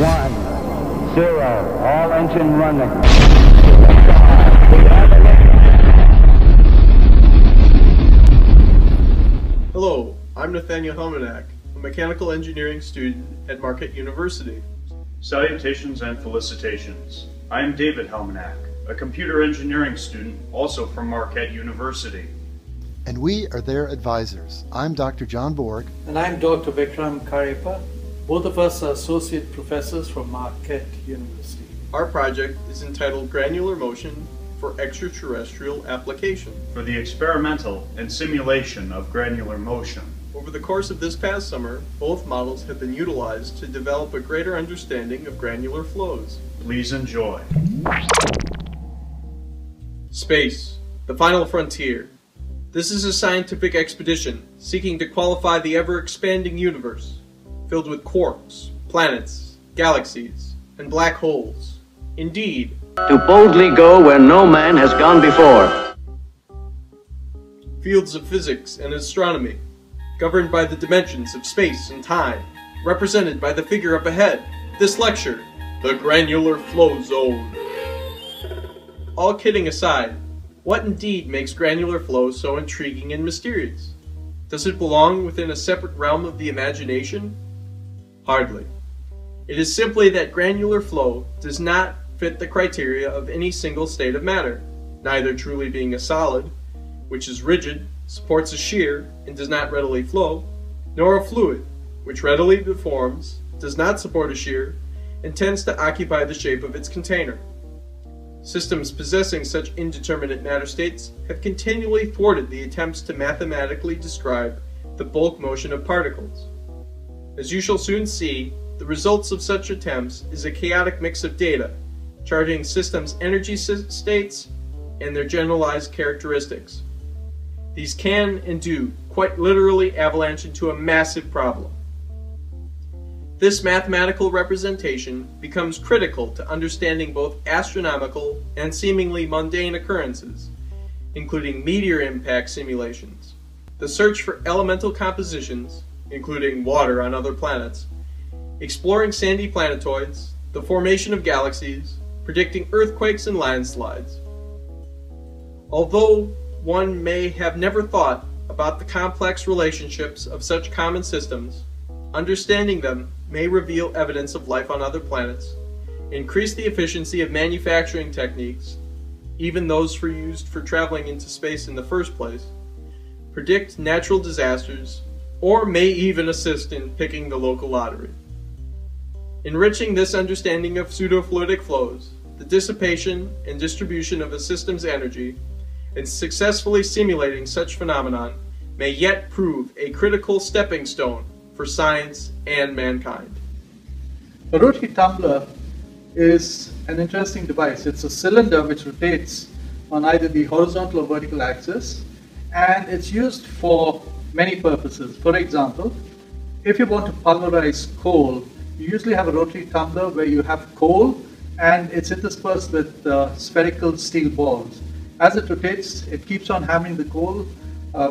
1, 0, all engine running. Hello, I'm Nathaniel Helmanak, a mechanical engineering student at Marquette University. Salutations and felicitations. I am David Helmanak, a computer engineering student also from Marquette University. And we are their advisors. I'm Dr. John Borg. And I'm Dr. Vikram Cariapa. Both of us are associate professors from Marquette University. Our project is entitled Granular Motion for Extraterrestrial Application. For the experimental and simulation of granular motion. Over the course of this past summer, both models have been utilized to develop a greater understanding of granular flows. Please enjoy. Space, the final frontier. This is a scientific expedition seeking to qualify the ever-expanding universe, filled with quarks, planets, galaxies, and black holes. Indeed, to boldly go where no man has gone before. Fields of physics and astronomy, governed by the dimensions of space and time, represented by the figure up ahead. This lecture, the granular flow zone. All kidding aside, what indeed makes granular flow so intriguing and mysterious? Does it belong within a separate realm of the imagination? Hardly. It is simply that granular flow does not fit the criteria of any single state of matter, neither truly being a solid, which is rigid, supports a shear, and does not readily flow, nor a fluid, which readily deforms, does not support a shear, and tends to occupy the shape of its container. Systems possessing such indeterminate matter states have continually thwarted the attempts to mathematically describe the bulk motion of particles. As you shall soon see, the results of such attempts is a chaotic mix of data, charting systems' energy states and their generalized characteristics. These can and do quite literally avalanche into a massive problem. This mathematical representation becomes critical to understanding both astronomical and seemingly mundane occurrences, including meteor impact simulations, the search for elemental compositions, including water on other planets, exploring sandy planetoids, the formation of galaxies, predicting earthquakes and landslides. Although one may have never thought about the complex relationships of such common systems, understanding them may reveal evidence of life on other planets, increase the efficiency of manufacturing techniques, even those used for traveling into space in the first place, predict natural disasters, or may even assist in picking the local lottery. Enriching this understanding of pseudofluidic flows, the dissipation and distribution of a system's energy, and successfully simulating such phenomenon may yet prove a critical stepping stone for science and mankind. A rotary tumbler is an interesting device. It's a cylinder which rotates on either the horizontal or vertical axis, and it's used for many purposes. For example, if you want to pulverize coal, you usually have a rotary tumbler where you have coal and it's interspersed with spherical steel balls. As it rotates, it keeps on hammering the coal,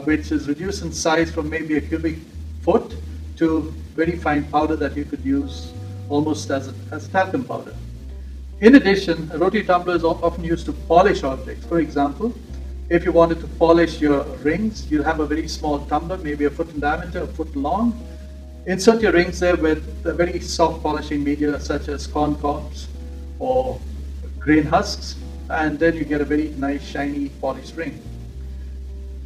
which is reduced in size from maybe a cubic foot to very fine powder that you could use almost as a talcum powder. In addition, a rotary tumbler is often used to polish objects. For example, if you wanted to polish your rings, you have a very small tumbler, maybe a foot in diameter, a foot long. Insert your rings there with a very soft polishing media such as corn cobs or grain husks, and then you get a very nice shiny polished ring.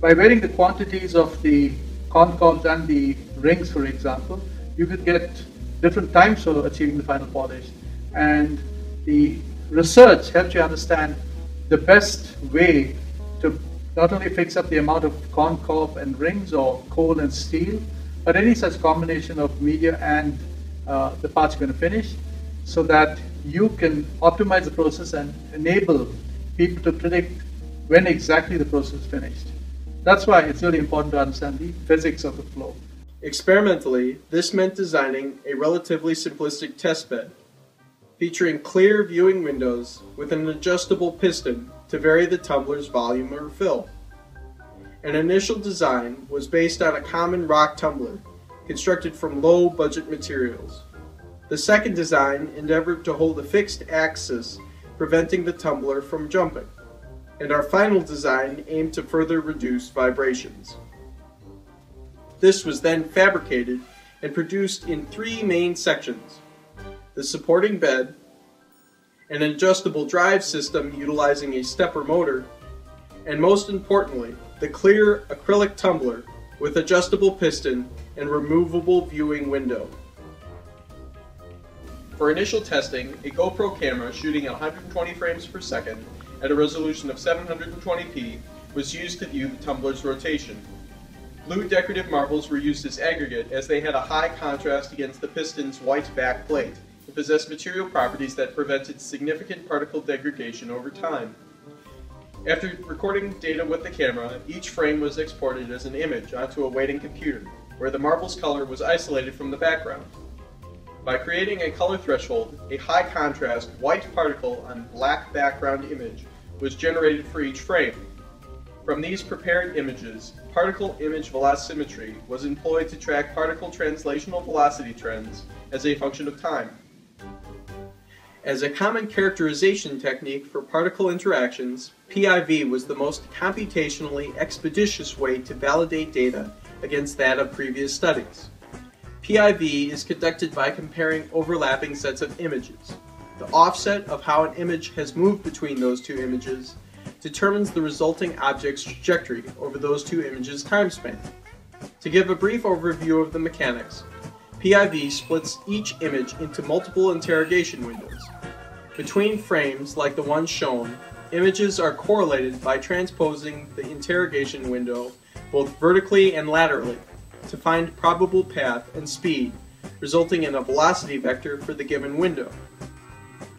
By varying the quantities of the corn cobs and the rings, for example, you could get different times for achieving the final polish. And the research helps you understand the best way to not only fix up the amount of corn cob and rings or coal and steel, but any such combination of media and the parts you're going to finish, so that you can optimize the process and enable people to predict when exactly the process is finished. That's why it's really important to understand the physics of the flow. Experimentally, this meant designing a relatively simplistic test bed, featuring clear viewing windows with an adjustable piston to vary the tumbler's volume or fill. An initial design was based on a common rock tumbler, constructed from low-budget materials. The second design endeavored to hold a fixed axis, preventing the tumbler from jumping. And our final design aimed to further reduce vibrations. This was then fabricated and produced in 3 main sections: the supporting bed, an adjustable drive system utilizing a stepper motor, and most importantly, the clear acrylic tumbler with adjustable piston and removable viewing window. For initial testing, a GoPro camera shooting at 120 frames per second at a resolution of 720p was used to view the tumbler's rotation. Blue decorative marbles were used as aggregate as they had a high contrast against the piston's white back plate and possessed material properties that prevented significant particle degradation over time. After recording data with the camera, each frame was exported as an image onto a waiting computer, where the marble's color was isolated from the background. By creating a color threshold, a high contrast white particle on black background image was generated for each frame. From these prepared images, particle image velocimetry was employed to track particle translational velocity trends as a function of time. As a common characterization technique for particle interactions, PIV was the most computationally expeditious way to validate data against that of previous studies. PIV is conducted by comparing overlapping sets of images. The offset of how an image has moved between those 2 images determines the resulting object's trajectory over those 2 images' time span. To give a brief overview of the mechanics, PIV splits each image into multiple interrogation windows. Between frames, like the one shown, images are correlated by transposing the interrogation window both vertically and laterally to find probable path and speed, resulting in a velocity vector for the given window.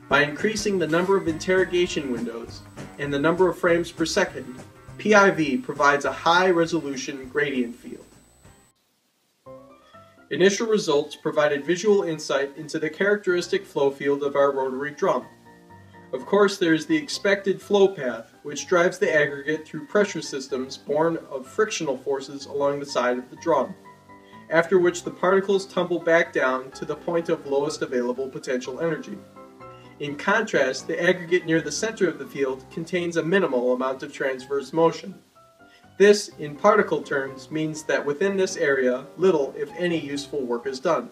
By increasing the number of interrogation windows and the number of frames per second, PIV provides a high-resolution gradient field. Initial results provided visual insight into the characteristic flow field of our rotary drum. Of course, there is the expected flow path, which drives the aggregate through pressure systems born of frictional forces along the side of the drum, after which the particles tumble back down to the point of lowest available potential energy. In contrast, the aggregate near the center of the field contains a minimal amount of transverse motion. This, in particle terms, means that within this area, little, if any, useful work is done.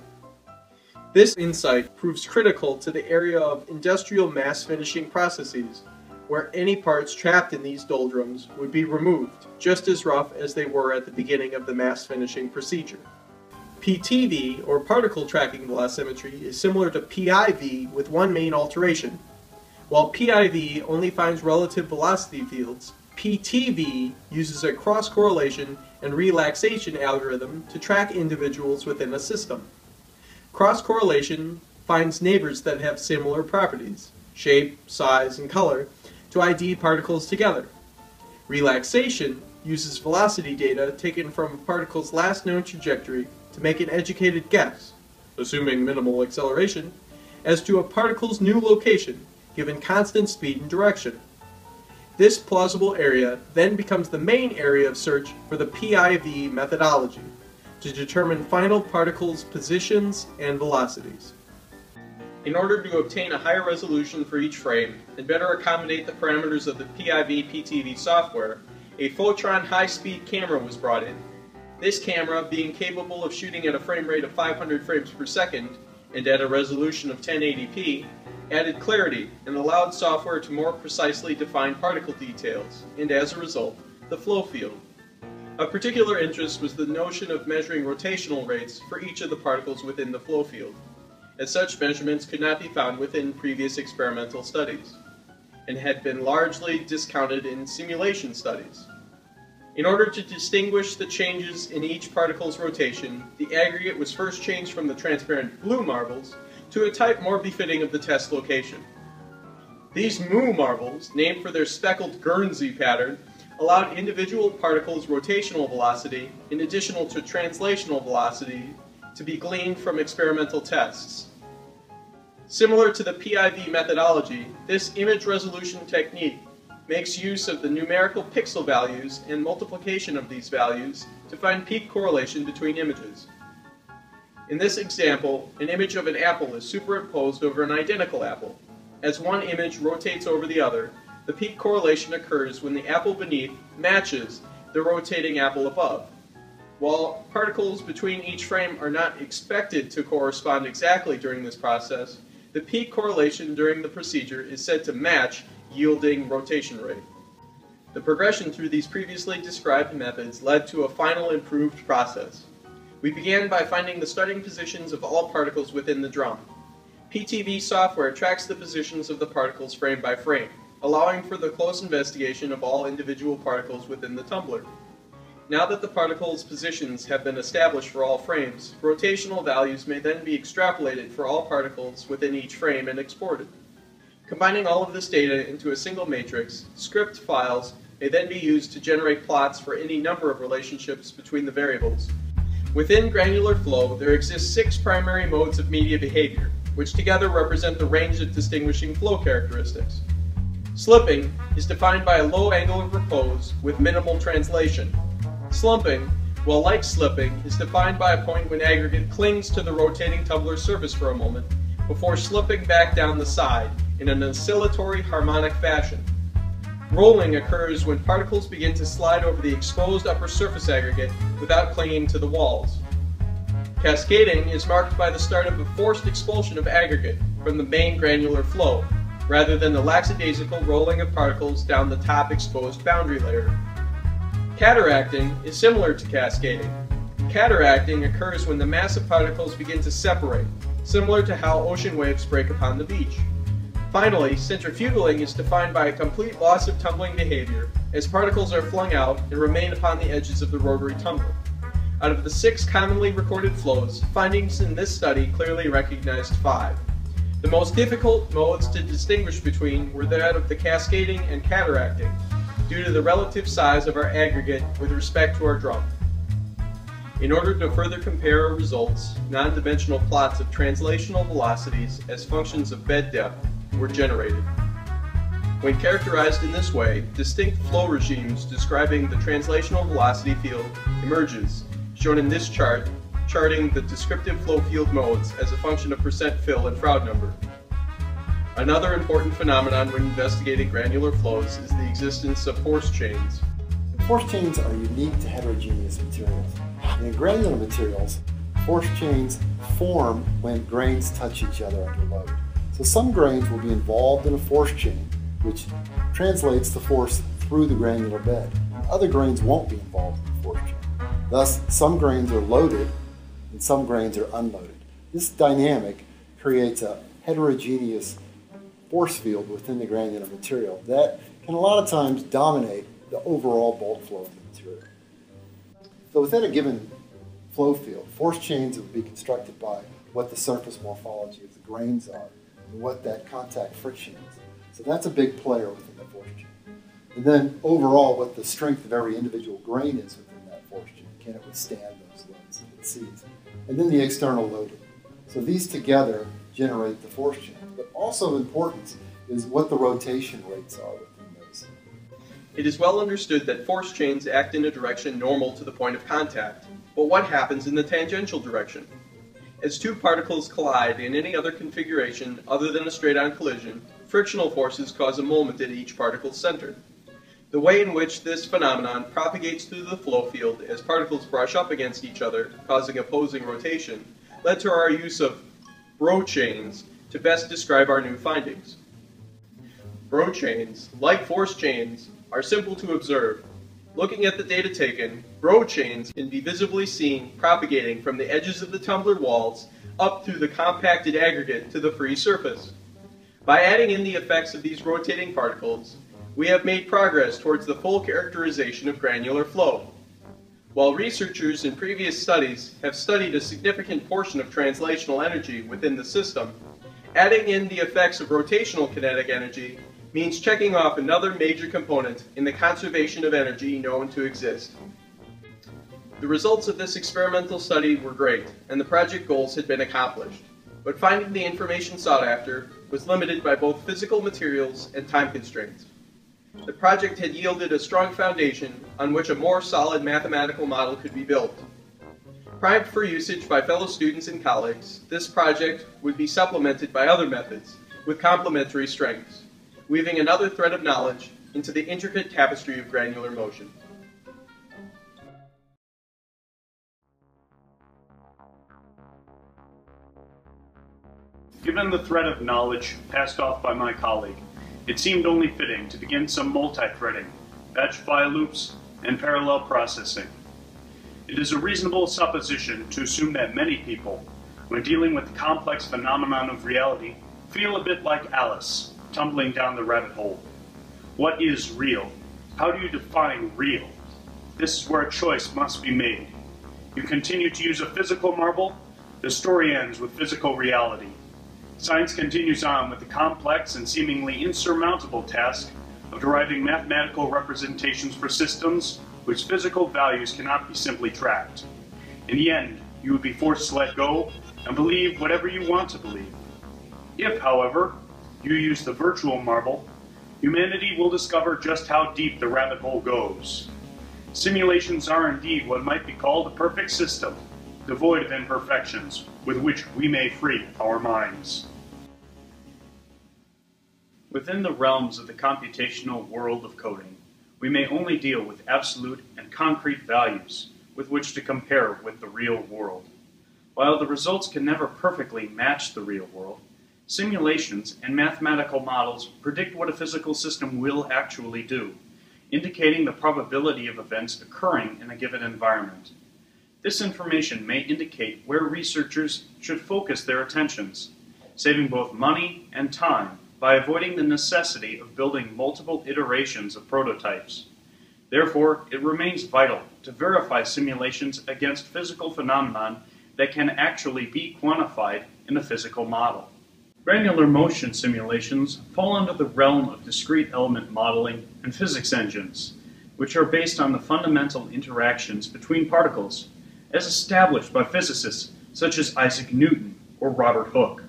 This insight proves critical to the area of industrial mass finishing processes, where any parts trapped in these doldrums would be removed, just as rough as they were at the beginning of the mass finishing procedure. PTV, or particle tracking velocimetry, is similar to PIV with one main alteration. While PIV only finds relative velocity fields, PTV uses a cross-correlation and relaxation algorithm to track individuals within a system. Cross-correlation finds neighbors that have similar properties, shape, size, and color, to ID particles together. Relaxation uses velocity data taken from a particle's last known trajectory to make an educated guess, assuming minimal acceleration, as to a particle's new location, given constant speed and direction. This plausible area then becomes the main area of search for the PIV methodology, to determine final particles' positions and velocities. In order to obtain a higher resolution for each frame and better accommodate the parameters of the PIV-PTV software, a Photron high-speed camera was brought in. This camera, being capable of shooting at a frame rate of 500 frames per second and at a resolution of 1080p, added clarity and allowed software to more precisely define particle details, and as a result, the flow field. Of particular interest was the notion of measuring rotational rates for each of the particles within the flow field, as such measurements could not be found within previous experimental studies, and had been largely discounted in simulation studies. In order to distinguish the changes in each particle's rotation, the aggregate was first changed from the transparent blue marbles to a type more befitting of the test location. These moo marbles, named for their speckled Guernsey pattern, allowed individual particles' rotational velocity, in addition to translational velocity, to be gleaned from experimental tests. Similar to the PIV methodology, this image resolution technique makes use of the numerical pixel values and multiplication of these values to find peak correlation between images. In this example, an image of an apple is superimposed over an identical apple. As one image rotates over the other, the peak correlation occurs when the apple beneath matches the rotating apple above. While particles between each frame are not expected to correspond exactly during this process, the peak correlation during the procedure is said to match yielding rotation rate. The progression through these previously described methods led to a final improved process. We began by finding the starting positions of all particles within the drum. PTV software tracks the positions of the particles frame by frame, allowing for the close investigation of all individual particles within the tumbler. Now that the particles' positions have been established for all frames, rotational values may then be extrapolated for all particles within each frame and exported. Combining all of this data into a single matrix, script files may then be used to generate plots for any number of relationships between the variables. Within granular flow, there exist 6 primary modes of media behavior, which together represent the range of distinguishing flow characteristics. Slipping is defined by a low angle of repose with minimal translation. Slumping, while like slipping, is defined by a point when aggregate clings to the rotating tumbler surface for a moment before slipping back down the side in an oscillatory harmonic fashion. Rolling occurs when particles begin to slide over the exposed upper surface aggregate without clinging to the walls. Cascading is marked by the start of a forced expulsion of aggregate from the main granular flow, rather than the lackadaisical rolling of particles down the top exposed boundary layer. Cataracting is similar to cascading. Cataracting occurs when the mass of particles begin to separate, similar to how ocean waves break upon the beach. Finally, centrifugaling is defined by a complete loss of tumbling behavior, as particles are flung out and remain upon the edges of the rotary tumbler. Out of the 6 commonly recorded flows, findings in this study clearly recognized 5. The most difficult modes to distinguish between were that of the cascading and cataracting, due to the relative size of our aggregate with respect to our drum. In order to further compare our results, non-dimensional plots of translational velocities as functions of bed depth were generated. When characterized in this way, distinct flow regimes describing the translational velocity field emerges, shown in this chart, charting the descriptive flow field modes as a function of percent fill and Froude number. Another important phenomenon when investigating granular flows is the existence of force chains. Force chains are unique to heterogeneous materials. And in granular materials, force chains form when grains touch each other under load. So some grains will be involved in a force chain, which translates the force through the granular bed. Other grains won't be involved in the force chain. Thus, some grains are loaded and some grains are unloaded. This dynamic creates a heterogeneous force field within the granular material that can a lot of times dominate the overall bulk flow of the material. So within a given flow field, force chains will be constructed by what the surface morphology of the grains are and what that contact friction is. So that's a big player within the force chain. And then overall, what the strength of every individual grain is within that force chain. Can it withstand those loads that it sees? And then the external loading. So these together generate the force chain. But also of importance is what the rotation rates are within those. It is well understood that force chains act in a direction normal to the point of contact, but what happens in the tangential direction? As 2 particles collide in any other configuration other than a straight-on collision, frictional forces cause a moment at each particle's center. The way in which this phenomenon propagates through the flow field as particles brush up against each other, causing opposing rotation, led to our use of Bro chains to best describe our new findings. Bro chains, like force chains, are simple to observe. Looking at the data taken, Bro chains can be visibly seen propagating from the edges of the tumbler walls up through the compacted aggregate to the free surface. By adding in the effects of these rotating particles, we have made progress towards the full characterization of granular flow. While researchers in previous studies have studied a significant portion of translational energy within the system, adding in the effects of rotational kinetic energy means checking off another major component in the conservation of energy known to exist. The results of this experimental study were great, and the project goals had been accomplished, but finding the information sought after was limited by both physical materials and time constraints. The project had yielded a strong foundation on which a more solid mathematical model could be built. primed for usage by fellow students and colleagues, this project would be supplemented by other methods with complementary strengths, weaving another thread of knowledge into the intricate tapestry of granular motion. Given the thread of knowledge passed off by my colleague, it seemed only fitting to begin some multi-threading, batch file loops, and parallel processing. It is a reasonable supposition to assume that many people, when dealing with the complex phenomenon of reality, feel a bit like Alice, tumbling down the rabbit hole. What is real? How do you define real? This is where a choice must be made. You continue to use a physical marble, the story ends with physical reality. Science continues on with the complex and seemingly insurmountable task of deriving mathematical representations for systems whose physical values cannot be simply tracked. In the end, you would be forced to let go and believe whatever you want to believe. If, however, you use the virtual marble, humanity will discover just how deep the rabbit hole goes. Simulations are indeed what might be called a perfect system, devoid of imperfections, with which we may free our minds. Within the realms of the computational world of coding, we may only deal with absolute and concrete values with which to compare with the real world. While the results can never perfectly match the real world, simulations and mathematical models predict what a physical system will actually do, indicating the probability of events occurring in a given environment. This information may indicate where researchers should focus their attentions, saving both money and time by avoiding the necessity of building multiple iterations of prototypes. Therefore, it remains vital to verify simulations against physical phenomenon that can actually be quantified in a physical model. Granular motion simulations fall under the realm of discrete element modeling and physics engines, which are based on the fundamental interactions between particles, as established by physicists such as Isaac Newton or Robert Hooke.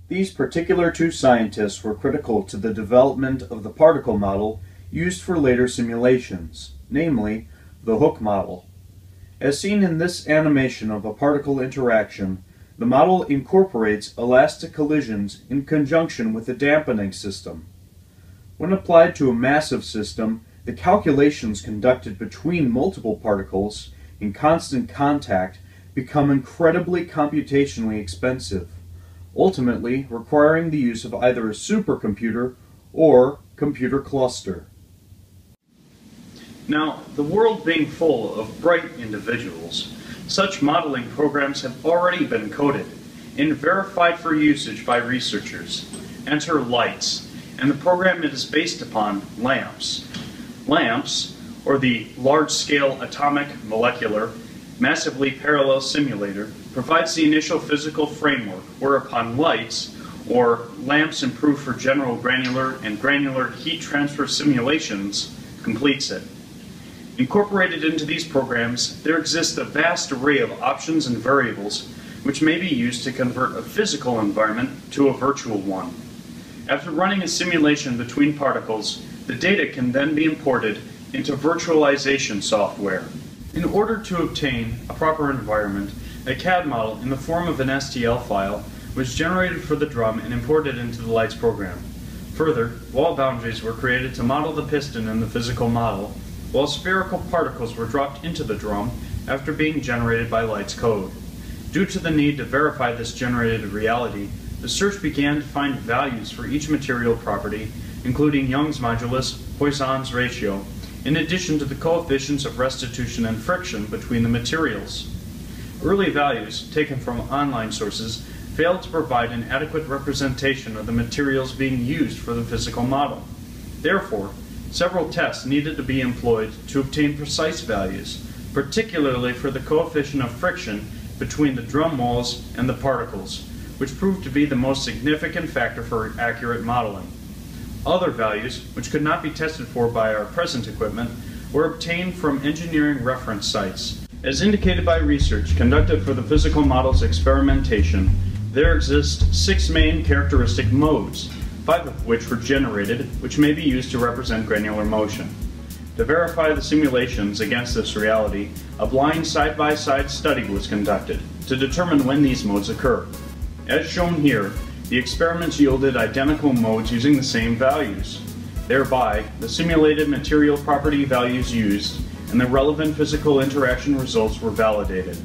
These particular two scientists were critical to the development of the particle model used for later simulations, namely the Hooke model. As seen in this animation of a particle interaction, the model incorporates elastic collisions in conjunction with a dampening system. When applied to a massive system, the calculations conducted between multiple particles in constant contact become incredibly computationally expensive, ultimately requiring the use of either a supercomputer or computer cluster. Now, the world being full of bright individuals, such modeling programs have already been coded and verified for usage by researchers. Enter LIGHTS, and the program it is based upon, LAMPS. LAMPS, or the Large-Scale Atomic Molecular Massively Parallel Simulator, provides the initial physical framework whereupon LIGHTS, or Lamps Improved for General Granular and Granular Heat Transfer Simulations, completes it. Incorporated into these programs, there exists a vast array of options and variables which may be used to convert a physical environment to a virtual one. After running a simulation between particles, the data can then be imported into virtualization software. In order to obtain a proper environment, a CAD model in the form of an STL file was generated for the drum and imported into the LIGHTS program. Further, wall boundaries were created to model the piston in the physical model, while spherical particles were dropped into the drum after being generated by LIGHTS code. Due to the need to verify this generated reality, the search began to find values for each material property, including Young's modulus, Poisson's ratio, in addition to the coefficients of restitution and friction between the materials. Early values, taken from online sources, failed to provide an adequate representation of the materials being used for the physical model. Therefore, several tests needed to be employed to obtain precise values, particularly for the coefficient of friction between the drum walls and the particles, which proved to be the most significant factor for accurate modeling. Other values, which could not be tested for by our present equipment, were obtained from engineering reference sites. As indicated by research conducted for the physical model's experimentation, there exist 6 main characteristic modes, 5 of which were generated, which may be used to represent granular motion. To verify the simulations against this reality, a blind side-by-side study was conducted to determine when these modes occur. As shown here, the experiments yielded identical modes using the same values. Thereby, the simulated material property values used and the relevant physical interaction results were validated.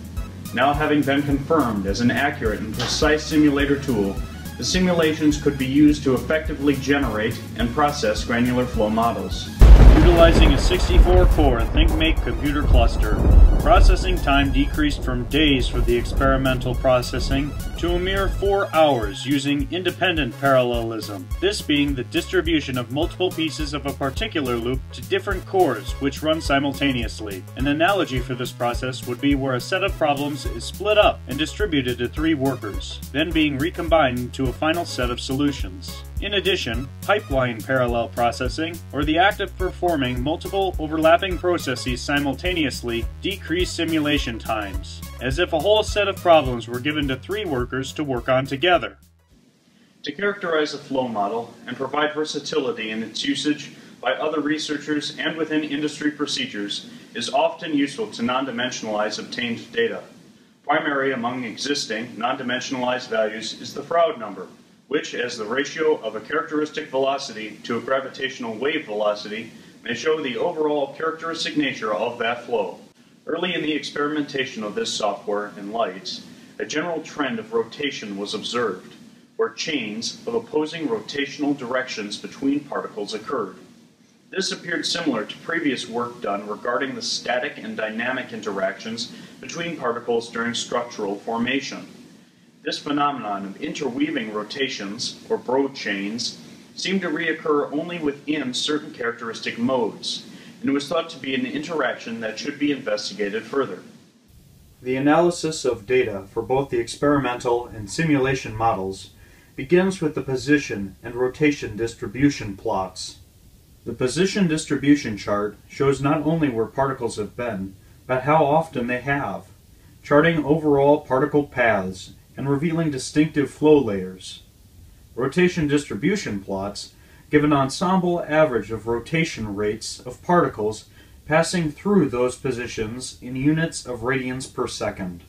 Now having been confirmed as an accurate and precise simulator tool, the simulations could be used to effectively generate and process granular flow models. Utilizing a 64-core ThinkMake computer cluster, processing time decreased from days for the experimental processing to a mere 4 hours using independent parallelism, this being the distribution of multiple pieces of a particular loop to different cores which run simultaneously. An analogy for this process would be where a set of problems is split up and distributed to 3 workers, then being recombined into a final set of solutions. In addition, pipeline parallel processing, or the act of performing multiple overlapping processes simultaneously, decrease simulation times, as if a whole set of problems were given to 3 workers to work on together. To characterize a flow model and provide versatility in its usage by other researchers and within industry procedures is often useful to non-dimensionalize obtained data. Primary among existing non-dimensionalized values is the Froude number, which, as the ratio of a characteristic velocity to a gravitational wave velocity, may show the overall characteristic nature of that flow. Early in the experimentation of this software and lights, a general trend of rotation was observed, where chains of opposing rotational directions between particles occurred. This appeared similar to previous work done regarding the static and dynamic interactions between particles during structural formation. This phenomenon of interweaving rotations, or Borg chains, seemed to reoccur only within certain characteristic modes, and was thought to be an interaction that should be investigated further. The analysis of data for both the experimental and simulation models begins with the position and rotation distribution plots. The position distribution chart shows not only where particles have been, but how often they have, charting overall particle paths and revealing distinctive flow layers. Rotation distribution plots give an ensemble average of rotation rates of particles passing through those positions in units of radians per second.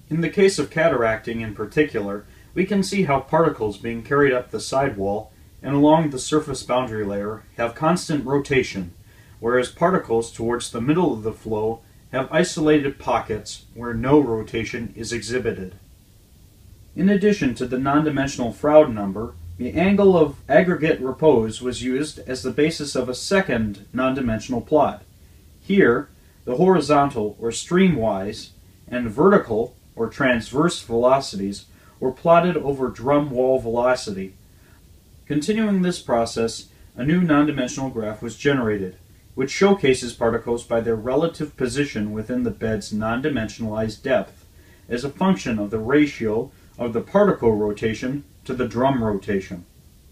In the case of cataracting in particular, we can see how particles being carried up the sidewall and along the surface boundary layer have constant rotation, whereas particles towards the middle of the flow have isolated pockets where no rotation is exhibited. In addition to the non-dimensional Froude number, the angle of aggregate repose was used as the basis of a second non-dimensional plot. Here, the horizontal or streamwise and vertical or transverse velocities were plotted over drum wall velocity. Continuing this process, a new non-dimensional graph was generated, which showcases particles by their relative position within the bed's non-dimensionalized depth as a function of the ratio of the particle rotation to the drum rotation.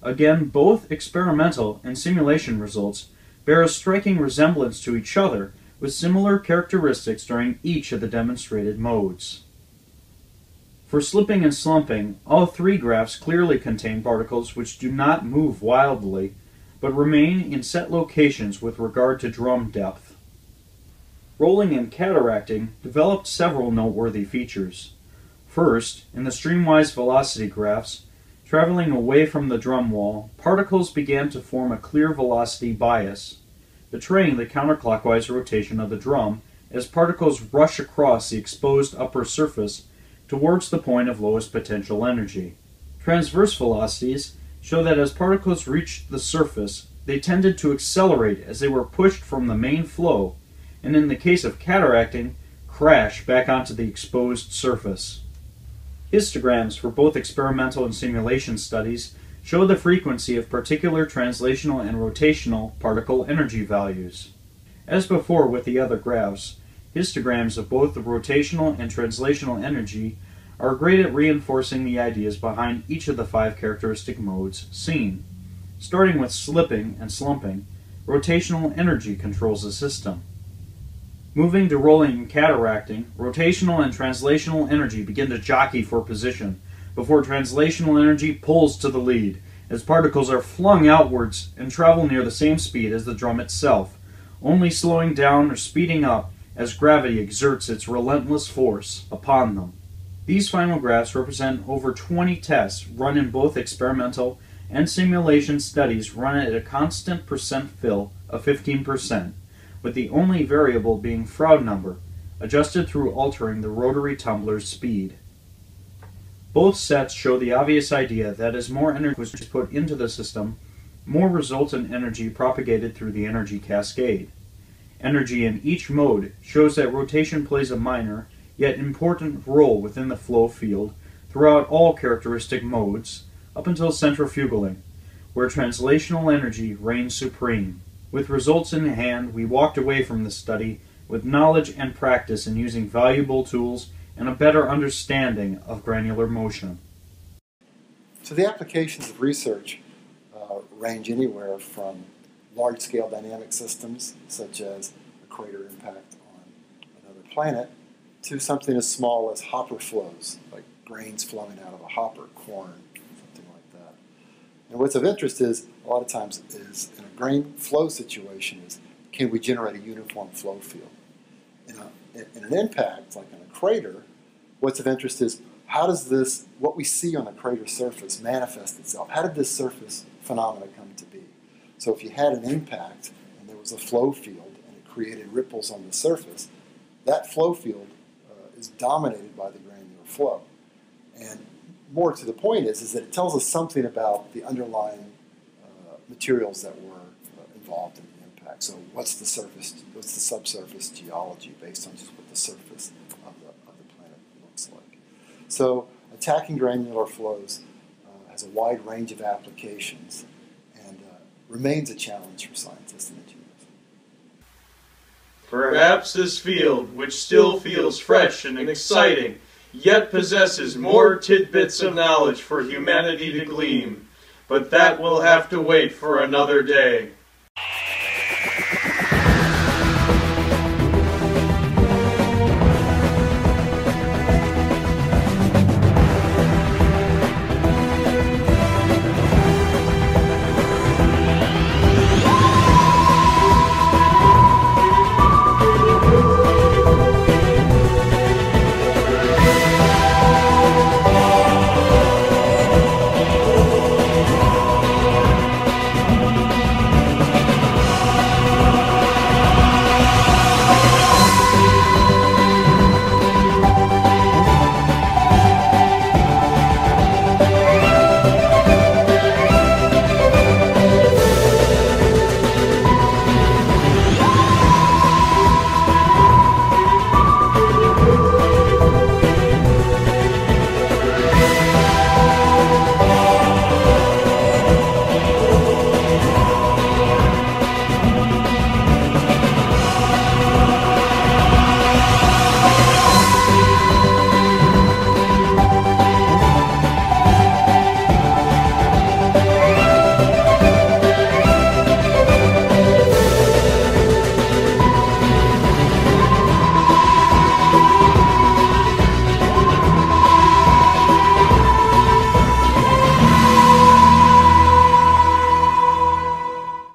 Again, both experimental and simulation results bear a striking resemblance to each other with similar characteristics during each of the demonstrated modes. For slipping and slumping, all 3 graphs clearly contain particles which do not move wildly, but remain in set locations with regard to drum depth. Rolling and cataracting developed several noteworthy features. First, in the streamwise velocity graphs, traveling away from the drum wall, particles began to form a clear velocity bias, betraying the counterclockwise rotation of the drum as particles rush across the exposed upper surface towards the point of lowest potential energy. Transverse velocities show that as particles reached the surface, they tended to accelerate as they were pushed from the main flow, and in the case of cataracting, crash back onto the exposed surface. Histograms for both experimental and simulation studies show the frequency of particular translational and rotational particle energy values. As before with the other graphs, histograms of both the rotational and translational energy are great at reinforcing the ideas behind each of the 5 characteristic modes seen. Starting with slipping and slumping, rotational energy controls the system. Moving to rolling and cataracting, rotational and translational energy begin to jockey for position, before translational energy pulls to the lead, as particles are flung outwards and travel near the same speed as the drum itself, only slowing down or speeding up as gravity exerts its relentless force upon them. These final graphs represent over 20 tests run in both experimental and simulation studies run at a constant percent fill of 15%, with the only variable being Froude number, adjusted through altering the rotary tumbler's speed. Both sets show the obvious idea that as more energy was put into the system, more resultant energy propagated through the energy cascade. Energy in each mode shows that rotation plays a minor, yet important role within the flow field throughout all characteristic modes, up until centrifugaling, where translational energy reigns supreme. With results in hand, we walked away from the study with knowledge and practice in using valuable tools and a better understanding of granular motion. So the applications of research range anywhere from large-scale dynamic systems, such as a crater impact on another planet, to something as small as hopper flows, like grains flowing out of a hopper, corn, something like that. And what's of interest is, a lot of times, is in a grain flow situation is, can we generate a uniform flow field? In an impact, like in a crater, what's of interest is, how does this, what we see on the crater surface, manifest itself? How did this surface phenomena come to be? So if you had an impact and there was a flow field and it created ripples on the surface, that flow field is dominated by the granular flow. And more to the point is that it tells us something about the underlying materials that were involved in the impact. So what's the surface, what's the subsurface geology based on just what the surface of the planet looks like. So attacking granular flows has a wide range of applications and remains a challenge for scientists and engineers. Perhaps this field, which still feels fresh and exciting, yet possesses more tidbits of knowledge for humanity to glean, but that will have to wait for another day.